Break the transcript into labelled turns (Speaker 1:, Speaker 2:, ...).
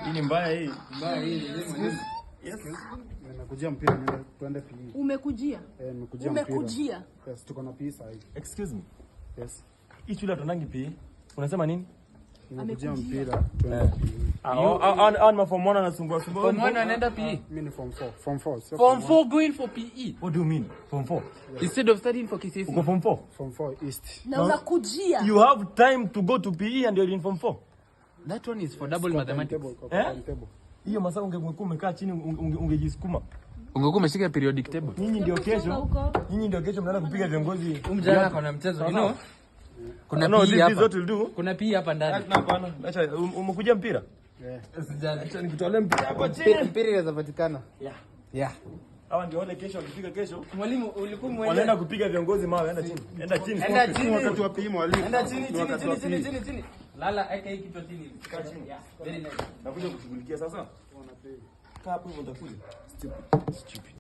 Speaker 1: Hii ni mbaya hii.
Speaker 2: Mbaya hii.
Speaker 1: Yes.
Speaker 3: Nimekujia mpira tuende PE.
Speaker 4: Umekujia?
Speaker 3: Nimekujia mpira.
Speaker 4: Umekujia?
Speaker 3: Yes, tuko na PE sasa hivi.
Speaker 1: Excuse me.
Speaker 3: Yes.
Speaker 1: Hii shule tunangi PE. Unasema nini?
Speaker 3: Nimekujia mpira tuende PE.
Speaker 1: Ni form 1 anasumbua.
Speaker 2: Form 1 anaenda PE.
Speaker 3: Mimi ni form 4. Form 4.
Speaker 2: Form 4 going for PE.
Speaker 1: What do you mean? Form 4.
Speaker 2: Instead of studying for KCSE.
Speaker 1: Uko form 4?
Speaker 3: Form 4 East.
Speaker 4: Na unakujia?
Speaker 1: You have time to go to PE and you're in form 4.
Speaker 2: That one is for double mathematics.
Speaker 1: Hiyo masaa ungekuwa umekaa chini ungejisukuma.
Speaker 2: Ungekuwa umeshika periodic table.
Speaker 1: Nyinyi ndio kesho mnaenda kupiga viongozi.
Speaker 2: Mjana kuna mchezo, you know. Kuna PE hapa. Kuna PE hapa ndani.
Speaker 1: Hapana. Acha umekuja mpira?
Speaker 2: Usijali.
Speaker 1: Acha nikutolea mpira hapa chini.
Speaker 2: Mpira inaweza patikana.
Speaker 1: Yeah. Hawa ndio wale kesho wakipiga kesho.
Speaker 2: Mwalimu ulikuwa mwenyewe.
Speaker 1: Wanaenda kupiga viongozi mawe, enda chini. Enda chini.
Speaker 3: Wakati wa PE mwalimu.
Speaker 2: Enda chini. Lala eka hii kitu chini.
Speaker 1: Kaa chini.
Speaker 2: Very nice.
Speaker 1: Nakuja kushughulikia sasa. Kaa hapo hivyo utakuja. Stupid.